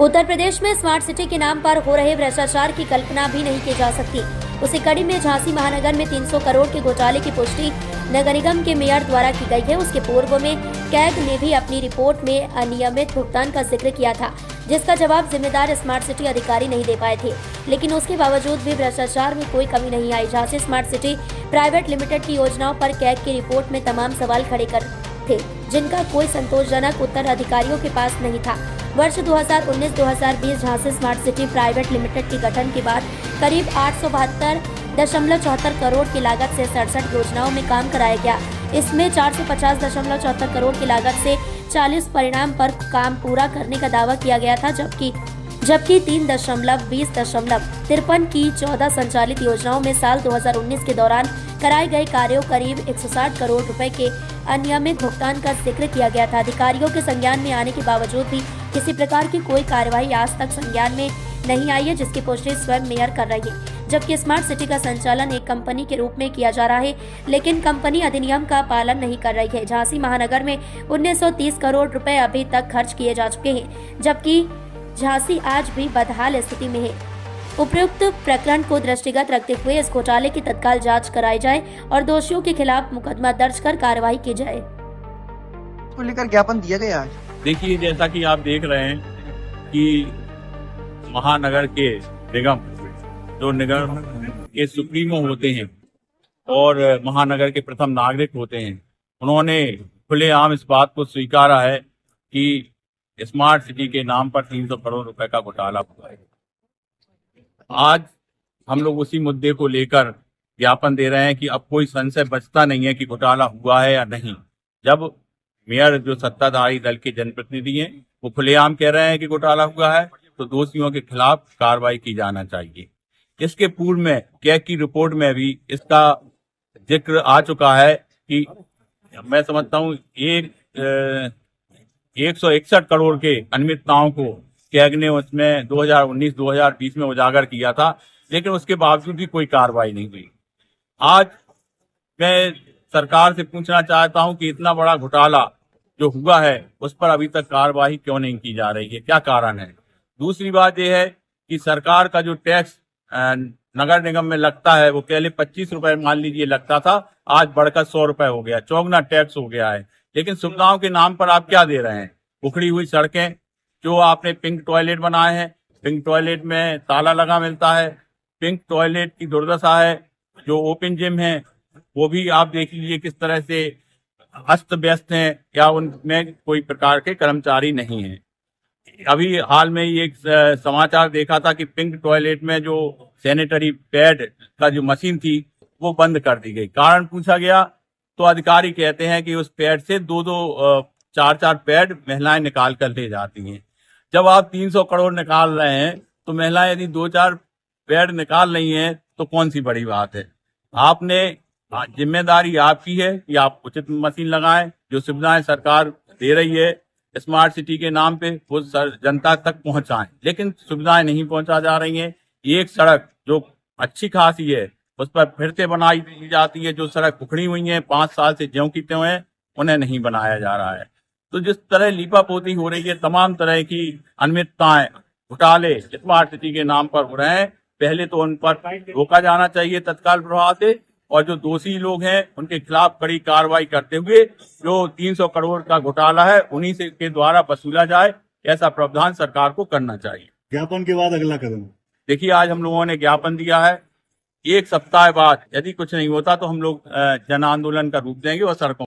उत्तर प्रदेश में smart city के नाम पर हो रहे भ्रष्टाचार की कल्पना भी नहीं की जा सकती। उसी कड़ी में झांसी महानगर में 300 करोड़ के घोटाले की पुष्टि नगर निगम के मेयर द्वारा की गई है। उसके पूर्व में कैग ने भी अपनी रिपोर्ट में अनियमित भुगतान का जिक्र किया था, जिसका जवाब जिम्मेदार स्मार्ट सिटी अधिकारी नहीं दे पाए थे। लेकिन उसके बावजूद भी भ्रष्टाचार में कोई कमी नहीं आई। Jhansi smart city private limited की योजनाओं पर कैग की रिपोर्ट में तमाम सवाल खड़े कर थे, जिनका कोई संतोषजनक उत्तर अधिकारियों के पास नहीं था। वर्ष 2019-2020 Jhansi smart city private limited के गठन के बाद करीब 872.74 करोड़ की लागत से 67 योजनाओं में काम कराया गया। इसमें 450.74 करोड़ की लागत से 40 परिणाम पर काम पूरा करने का दावा किया गया था, जबकि 3.20.53 की 14 संचालित योजनाओं में साल 2019 के दौरान कराए गए कार्यों करीब 160 करोड़ रुपए के अनियमित भुगतान का जिक्र किया गया था। अधिकारियों के संज्ञान में आने के बावजूद भी किसी प्रकार की कोई कार्रवाई आज तक संज्ञान में नहीं आई है, जिसकी पुष्टि स्वयं मेयर कर रही है। जबकि स्मार्ट सिटी का संचालन एक कंपनी के रूप में किया जा रहा है, लेकिन कंपनी अधिनियम का पालन नहीं कर रही है। झांसी महानगर में 1930 करोड़ रुपए अभी तक खर्च किए जा चुके हैं, जबकि झांसी आज भी बदहाल स्थिति में है। उपयुक्त प्रकरण को दृष्टिगत रखते हुए इस घोटाले की तत्काल जांच कराई जाए और दोषियों के खिलाफ मुकदमा दर्ज कर कार्रवाई की जाए। को लेकर ज्ञापन दिया गया। देखिए, जैसा कि आप देख रहे हैं कि महानगर के निगम जो निगम के सुप्रीमो होते हैं और महानगर के प्रथम नागरिक होते हैं, उन्होंने खुलेआम इस बात को स्वीकारा है कि स्मार्ट सिटी के नाम पर 300 करोड़ रुपए का घोटाला हुआ है। आज हम लोग उसी मुद्दे को लेकर ज्ञापन दे रहे हैं कि अब कोई संशय बचता नहीं है कि घोटाला हुआ है या नहीं। जब मेयर जो सत्ताधारी दल के जनप्रतिनिधि हैं वो खुलेआम कह रहे हैं कि घोटाला हुआ है, तो दोषियों के खिलाफ कार्रवाई की जाना चाहिए। इसके पूर्व में कैग की रिपोर्ट में भी इसका जिक्र आ चुका है कि मैं समझता हूँ 161 करोड़ के अनियमितताओं को कैग ने उसमें 2019-2020 में उजागर किया था, लेकिन उसके बावजूद भी कोई कार्रवाई नहीं हुई। आज मैं सरकार से पूछना चाहता हूं कि इतना बड़ा घोटाला जो हुआ है उस पर अभी तक कार्रवाई क्यों नहीं की जा रही है, क्या कारण है। दूसरी बात यह है कि सरकार का जो टैक्स नगर निगम में लगता है वो पहले 25 रुपए मान लीजिए लगता था, आज बढ़कर 100 रुपए हो गया, चौगुना टैक्स हो गया है। लेकिन सुविधाओं के नाम पर आप क्या दे रहे हैं? उखड़ी हुई सड़कें, जो आपने पिंक टॉयलेट बनाए हैं, पिंक टॉयलेट में ताला लगा मिलता है, पिंक टॉयलेट की दुर्दशा है। जो ओपन जिम है वो भी आप देख लीजिए किस तरह से अस्त व्यस्त हैं या उनमें कोई प्रकार के कर्मचारी नहीं हैं। अभी हाल में ही एक समाचार देखा था कि पिंक टॉयलेट में जो सैनिटरी पैड का जो मशीन थी वो बंद कर दी गई। कारण पूछा गया तो अधिकारी कहते हैं कि उस पैड से 4 पैड महिलाएं निकाल कर ले जाती हैं। जब आप 300 करोड़ निकाल रहे हैं तो महिलाएं यदि 2-4 पैड निकाल रही हैं तो कौन सी बड़ी बात है। आपने जिम्मेदारी आपकी है कि आप उचित मशीन लगाएं। जो सुविधाएं सरकार दे रही है स्मार्ट सिटी के नाम पे वो जनता तक पहुंचाएं, लेकिन सुविधाएं नहीं पहुंचा जा रही हैं। एक सड़क जो अच्छी खासी है उस पर फिर से बनाई दी जाती है, जो सड़क उखड़ी हुई है 5 साल से ज्यों की त्यों है, उन्हें नहीं बनाया जा रहा है। तो जिस तरह लीपापोती हो रही है, तमाम तरह की अनियमितताएं घोटाले स्मार्ट सिटी के नाम पर हो रहे हैं, पहले तो उन पर रोका जाना चाहिए तत्काल प्रभाव से, और जो दोषी लोग हैं उनके खिलाफ कड़ी कार्रवाई करते हुए जो 300 करोड़ का घोटाला है उन्हीं से के द्वारा वसूला जाए, ऐसा प्रावधान सरकार को करना चाहिए। ज्ञापन के बाद अगला कदम देखिए, आज हम लोगों ने ज्ञापन दिया है। 1 सप्ताह बाद यदि कुछ नहीं होता तो हम लोग जन आंदोलन का रूप देंगे और सड़कों